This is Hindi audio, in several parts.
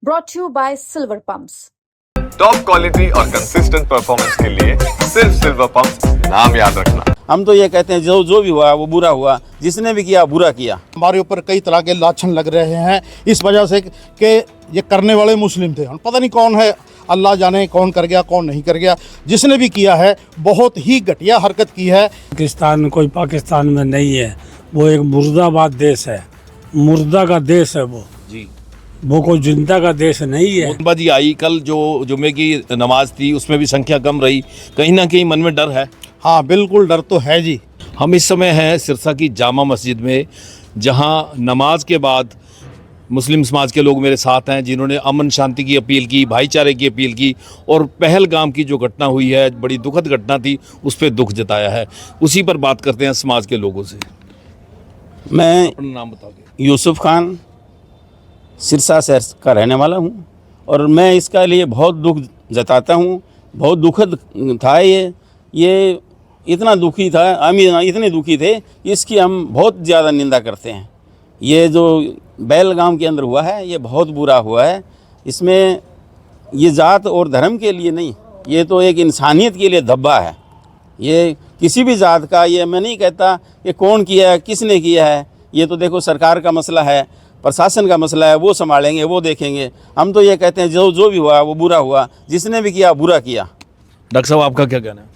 brought to you by Silver Pumps. Top quality और कंसिस्टेंट परफॉर्मेंस के लिए सिर्फ सिल्वर पंप्स नाम याद रखना। हम तो ये कहते हैं जो भी हुआ वो बुरा हुआ, जिसने भी किया बुरा किया। हमारे ऊपर कई तरह के लाछन लग रहे हैं इस वजह से कि ये करने वाले मुस्लिम थे। पता नहीं कौन है, अल्लाह जाने कौन कर गया कौन नहीं कर गया। जिसने भी किया है बहुत ही घटिया हरकत की है। पाकिस्तान कोई पाकिस्तान में नहीं है, वो एक मुर्दाबाद देश है, मुर्दा का देश है वो जी, वो कोई जिंदा का देश नहीं है। नोटबंदी आई, कल जो जुमे की नमाज थी उसमें भी संख्या कम रही, कहीं ना कहीं मन में डर है। हाँ बिल्कुल डर तो है जी। हम इस समय हैं सिरसा की जामा मस्जिद में, जहां नमाज के बाद मुस्लिम समाज के लोग मेरे साथ हैं जिन्होंने अमन शांति की अपील की, भाईचारे की अपील की, और पहलगाम की जो घटना हुई है बड़ी दुखद घटना थी, उस पर दुख जताया है। उसी पर बात करते हैं समाज के लोगों से। मैं अपना नाम बता दें। यूसुफ खान सिरसा शहर का रहने वाला हूँ और मैं इसका लिए बहुत दुख जताता हूँ। बहुत दुखद था ये इतना दुखी था, हम इतने दुखी थे, इसकी हम बहुत ज़्यादा निंदा करते हैं। ये जो बेलगाम के अंदर हुआ है ये बहुत बुरा हुआ है। इसमें ये जात और धर्म के लिए नहीं, ये तो एक इंसानियत के लिए धब्बा है। ये किसी भी जात का, ये मैं नहीं कहता कि कौन किया है किसने किया है, ये तो देखो सरकार का मसला है, प्रशासन का मसला है, वो संभालेंगे वो देखेंगे। हम तो ये कहते हैं जो भी हुआ वो बुरा हुआ, जिसने भी किया बुरा किया। डॉक्टर साहब आपका क्या कहना है?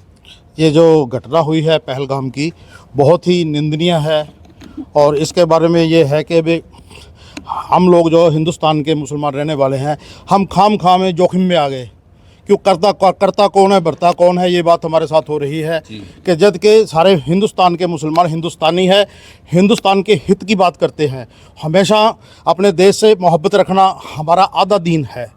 ये जो घटना हुई है पहलगाम की बहुत ही निंदनीय है और इसके बारे में ये है कि भाई हम लोग जो हिंदुस्तान के मुसलमान रहने वाले हैं, हम खाम में जोखिम में आ गए। क्यों करता कौन है बरता कौन है, ये बात हमारे साथ हो रही है कि जब के सारे हिंदुस्तान के मुसलमान हिंदुस्तानी है, हिंदुस्तान के हित की बात करते हैं। हमेशा अपने देश से मोहब्बत रखना हमारा आधा दीन है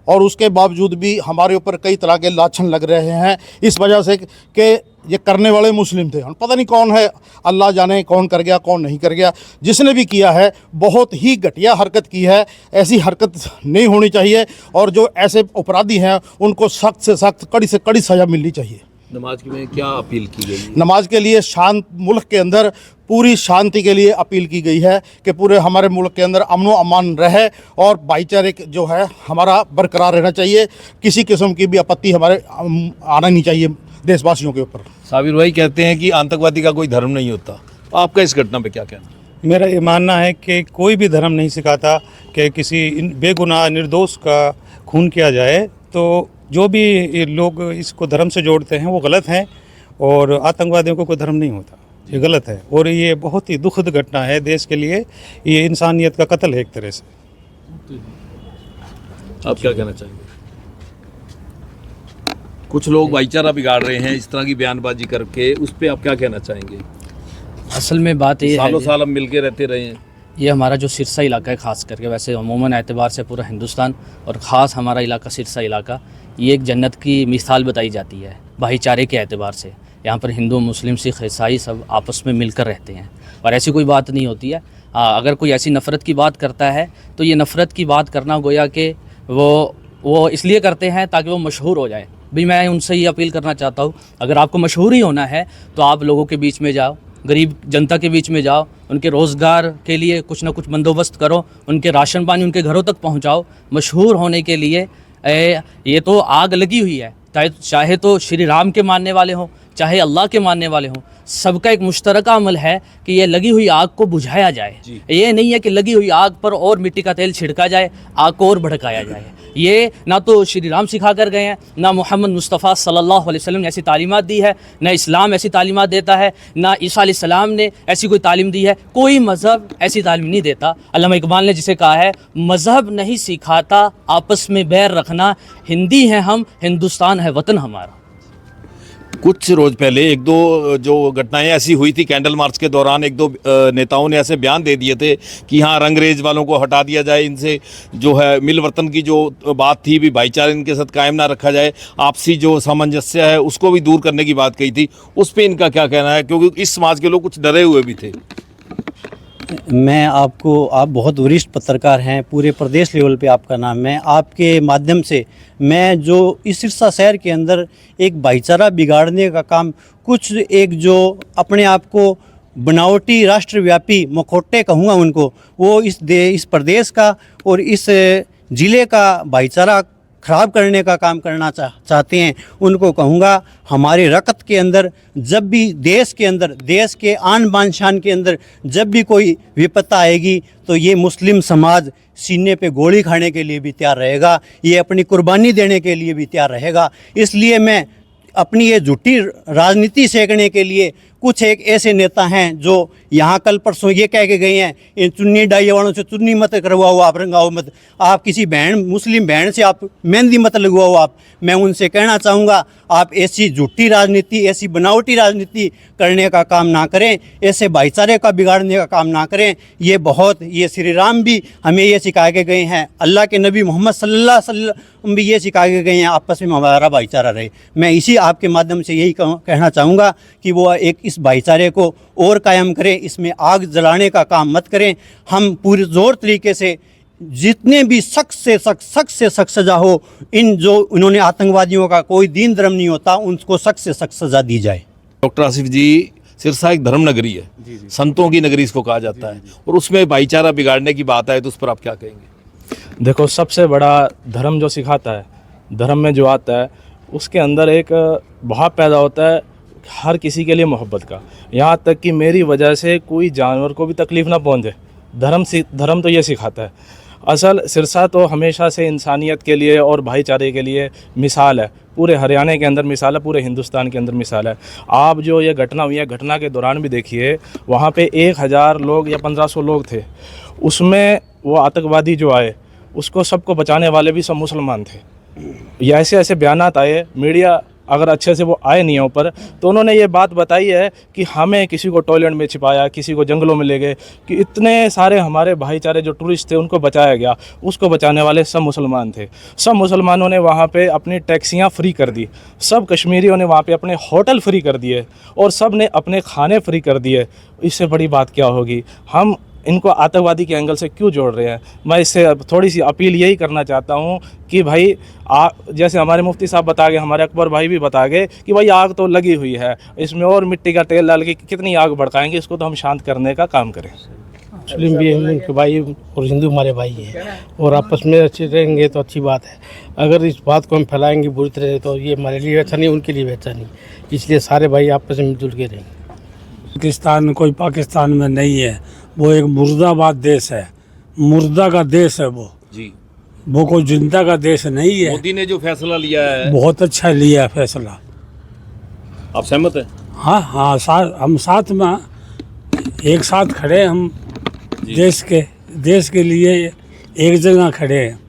और उसके बावजूद भी हमारे ऊपर कई तरह के लाछन लग रहे हैं इस वजह से कि ये करने वाले मुस्लिम थे। पता नहीं कौन है, अल्लाह जाने कौन कर गया कौन नहीं कर गया। जिसने भी किया है बहुत ही घटिया हरकत की है। ऐसी हरकत नहीं होनी चाहिए और जो ऐसे अपराधी हैं उनको सख्त से सख्त, कड़ी से कड़ी सज़ा मिलनी चाहिए। नमाज में क्या अपील की गई? नमाज के लिए शांत मुल्क के अंदर पूरी शांति के लिए अपील की गई है कि पूरे हमारे मुल्क के अंदर अमन व अमान रहे और भाईचारे जो है हमारा बरकरार रहना चाहिए। किसी किस्म की भी आपत्ति हमारे आना नहीं चाहिए देशवासियों के ऊपर। साबिर भाई कहते हैं कि आतंकवादी का कोई धर्म नहीं होता, आपका इस घटना पे क्या कहना? मेरा ये मानना है कि कोई भी धर्म नहीं सिखाता कि किसी बेगुनाह निर्दोष का खून किया जाए। तो जो भी लोग इसको धर्म से जोड़ते हैं वो गलत हैं और आतंकवादियों को कोई धर्म नहीं होता, ये गलत है। और ये बहुत ही दुखद घटना है देश के लिए, ये इंसानियत का कत्ल है एक तरह से। आप क्या कहना चाहेंगे? कुछ लोग भाईचारा बिगाड़ रहे हैं इस तरह की बयानबाजी करके, उस पर आप क्या कहना चाहेंगे? असल में बात ये सालों साल हम मिलके रहते रहे हैं। ये हमारा जो सिरसा इलाका है ख़ास करके, वैसे अमूमन एतबार से पूरा हिंदुस्तान और ख़ास हमारा इलाका सिरसा इलाका, ये एक जन्नत की मिसाल बताई जाती है भाईचारे के एतबार से। यहाँ पर हिंदू मुस्लिम सिख ईसाई सब आपस में मिलकर रहते हैं और ऐसी कोई बात नहीं होती है। अगर कोई ऐसी नफ़रत की बात करता है तो ये नफ़रत की बात करना गोया कि वो इसलिए करते हैं ताकि वो मशहूर हो जाए। भी मैं उनसे ये अपील करना चाहता हूँ, अगर आपको मशहूर ही होना है तो आप लोगों के बीच में जाओ, गरीब जनता के बीच में जाओ, उनके रोज़गार के लिए कुछ ना कुछ बंदोबस्त करो, उनके राशन पानी उनके घरों तक पहुँचाओ। मशहूर होने के लिए ये तो आग लगी हुई है, चाहे तो श्री राम के मानने वाले हों चाहे अल्लाह के मानने वाले हों, सबका एक मुश्तरका अमल है कि ये लगी हुई आग को बुझाया जाए। ये नहीं है कि लगी हुई आग पर और मिट्टी का तेल छिड़का जाए, आग को और भड़काया जाए। ये ना तो श्री राम सिखा कर गए हैं, ना मोहम्मद मुस्तफ़ा सल्लल्लाहु अलैहि वसल्लम ने ऐसी तालीमात दी है, ना इस्लाम ऐसी तालीमात देता है, ना ईसा अलैहिस्सलाम ने ऐसी कोई तालीम दी है। कोई मज़हब ऐसी तालीम नहीं देता। अल्लामा इकबाल ने जिसे कहा है, मज़हब नहीं सिखाता आपस में बैर रखना, हिंदी हैं हम हिंदुस्तान है वतन हमारा। कुछ रोज पहले एक दो जो घटनाएं ऐसी हुई थी कैंडल मार्च के दौरान, एक दो नेताओं ने ऐसे बयान दे दिए थे कि हाँ रंगरेज वालों को हटा दिया जाए, इनसे जो है मिलवर्तन की जो बात थी भी भाईचारा इनके साथ कायम ना रखा जाए, आपसी जो सामंजस्य है उसको भी दूर करने की बात कही थी। उस पर इनका क्या कहना है, क्योंकि इस समाज के लोग कुछ डरे हुए भी थे? मैं आप बहुत वरिष्ठ पत्रकार हैं, पूरे प्रदेश लेवल पे आपका नाम है। आपके माध्यम से मैं जो इस सिरसा शहर के अंदर एक भाईचारा बिगाड़ने का काम, कुछ एक जो अपने आप को बनावटी राष्ट्रव्यापी मखौटे कहूँगा उनको, वो इस प्रदेश का और इस ज़िले का भाईचारा ख़राब करने का काम करना चाहते हैं, उनको कहूँगा हमारे रक्त के अंदर जब भी देश के अंदर, देश के आन बान शान के अंदर जब भी कोई विपत्ता आएगी तो ये मुस्लिम समाज सीने पे गोली खाने के लिए भी तैयार रहेगा, ये अपनी कुर्बानी देने के लिए भी तैयार रहेगा। इसलिए मैं अपनी ये झूठी राजनीति सेकने के लिए कुछ एक ऐसे नेता हैं जो यहाँ कल परसों ये कह के गए हैं, इन चुन्नी डाइये वालों से चुन्नी मत करवाओ, आप रंगाओ मत, आप किसी बहन मुस्लिम बहन से आप मेहंदी मत लगवाओ आप। मैं उनसे कहना चाहूँगा आप ऐसी झूठी राजनीति, ऐसी बनावटी राजनीति करने का काम ना करें, ऐसे भाईचारे का बिगाड़ने का काम ना करें। ये श्री राम भी हमें ये सिखा के गए हैं, अल्लाह के नबी मोहम्मद सल्लल्लाहु अलैहि वसल्लम भी ये सिखा के गए हैं, आपस में हमारा भाईचारा रहे। मैं इसी आपके माध्यम से यही कहना चाहूँगा कि वो एक इस भाईचारे को और कायम करें, इसमें आग जलाने का काम मत करें। हम पूरे जोर तरीके से जितने भी सख्त से सख्त सज़ा हो, इन जो उन्होंने आतंकवादियों का कोई दीन धर्म नहीं होता, उनको सख्त से सख्त सज़ा दी जाए। डॉक्टर आसिफ जी, सिरसा एक धर्म नगरी है, संतों की नगरी इसको कहा जाता है, और उसमें भाईचारा बिगाड़ने की बात आए तो उस पर आप क्या कहेंगे? देखो, सबसे बड़ा धर्म जो सिखाता है, धर्म में जो आता है उसके अंदर एक भाव पैदा होता है हर किसी के लिए मोहब्बत का, यहाँ तक कि मेरी वजह से कोई जानवर को भी तकलीफ़ ना पहुँचे। धर्म तो ये सिखाता है। असल सिरसा तो हमेशा से इंसानियत के लिए और भाईचारे के लिए मिसाल है, पूरे हरियाणा के अंदर मिसाल है, पूरे हिंदुस्तान के अंदर मिसाल है। आप जो ये घटना हुई है, घटना के दौरान भी देखिए, वहाँ पे 1000 लोग या 1500 लोग थे, उसमें वो आतंकवादी जो आए उसको सबको बचाने वाले भी सब मुसलमान थे। ये ऐसे बयानात आए, मीडिया अगर अच्छे से वो आए नहीं है ऊपर, तो उन्होंने ये बात बताई है कि हमें किसी को टॉयलेट में छिपाया, किसी को जंगलों में ले गए, कि इतने सारे हमारे भाईचारे जो टूरिस्ट थे उनको बचाया गया। उसको बचाने वाले सब मुसलमान थे। सब मुसलमानों ने वहाँ पे अपनी टैक्सियाँ फ्री कर दी, सब कश्मीरियों ने वहाँ पे अपने होटल फ्री कर दिए, और सब ने अपने खाने फ्री कर दिए। इससे बड़ी बात क्या होगी? हम इनको आतंकवादी के एंगल से क्यों जोड़ रहे हैं? मैं इससे थोड़ी सी अपील यही करना चाहता हूँ कि भाई जैसे हमारे मुफ्ती साहब बता गए, हमारे अकबर भाई भी बता गए कि भाई आग तो लगी हुई है, इसमें और मिट्टी का तेल डाल के कितनी आग भड़काएंगे, इसको तो हम शांत करने का काम करें। मुस्लिम भी हम उनके भाई और हिंदू हमारे भाई हैं, और आपस में अच्छे रहेंगे तो अच्छी बात है। अगर इस बात को हम फैलाएंगे बुरी तरह तो ये हमारे लिए अच्छा नहीं, उनके लिए भी अच्छा नहीं। इसलिए सारे भाई आपस में मिलजुल के रहेंगे। पाकिस्तान कोई पाकिस्तान में नहीं है, वो एक मुर्दाबाद देश है, मुर्दा का देश है वो जी, वो कोई जिंदा का देश नहीं है। मोदी ने जो फैसला लिया है बहुत अच्छा लिया है फैसला। आप सहमत हैं? हाँ, हम साथ में एक साथ खड़े हैं, हम देश के लिए एक जगह खड़े हैं।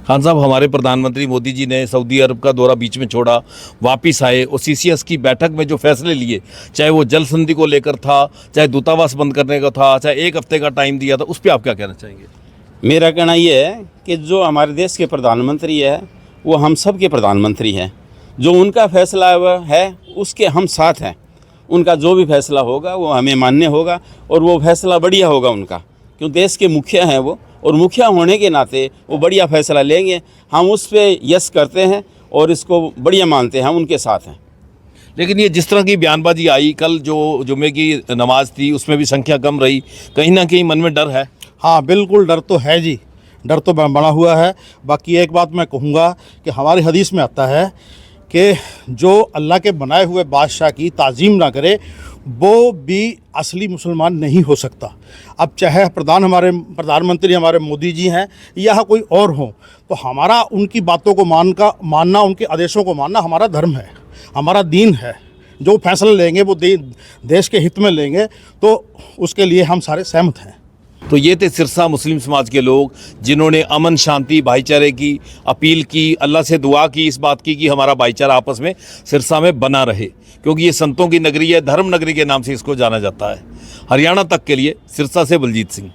खान साहब, हमारे प्रधानमंत्री मोदी जी ने सऊदी अरब का दौरा बीच में छोड़ा, वापस आए और CCS की बैठक में जो फैसले लिए, चाहे वो जल संधि को लेकर था, चाहे दूतावास बंद करने का था, चाहे 1 हफ्ते का टाइम दिया था, उस पर आप क्या कहना चाहेंगे? मेरा कहना ये है कि जो हमारे देश के प्रधानमंत्री है वो हम सब के प्रधानमंत्री हैं। जो उनका फैसला है उसके हम साथ हैं। उनका जो भी फैसला होगा वो हमें मान्य होगा, और वो फैसला बढ़िया होगा उनका, क्यों देश के मुखिया हैं वो, और मुखिया होने के नाते वो बढ़िया फैसला लेंगे। हम उस पर यस करते हैं और इसको बढ़िया मानते हैं, हम उनके साथ हैं। लेकिन ये जिस तरह की बयानबाजी आई, कल जो जुम्मे की नमाज थी उसमें भी संख्या कम रही, कहीं ना कहीं मन में डर है? हाँ, बिल्कुल डर तो है जी, डर तो बना हुआ है। बाकी एक बात मैं कहूँगा कि हमारी हदीस में आता है कि जो अल्लाह के बनाए हुए बादशाह की ताज़ीम ना करे वो भी असली मुसलमान नहीं हो सकता। अब चाहे प्रधानमंत्री हमारे मोदी जी हैं या कोई और हों, तो हमारा उनकी बातों को मानना, उनके आदेशों को मानना हमारा धर्म है, हमारा दीन है। जो फैसला लेंगे वो देश के हित में लेंगे, तो उसके लिए हम सारे सहमत हैं। तो ये थे सिरसा मुस्लिम समाज के लोग जिन्होंने अमन शांति भाईचारे की अपील की, अल्लाह से दुआ की, इस बात की कि हमारा भाईचारा आपस में सिरसा में बना रहे, क्योंकि ये संतों की नगरी है, धर्म नगरी के नाम से इसको जाना जाता है। हरियाणा तक के लिए सिरसा से बलजीत सिंह।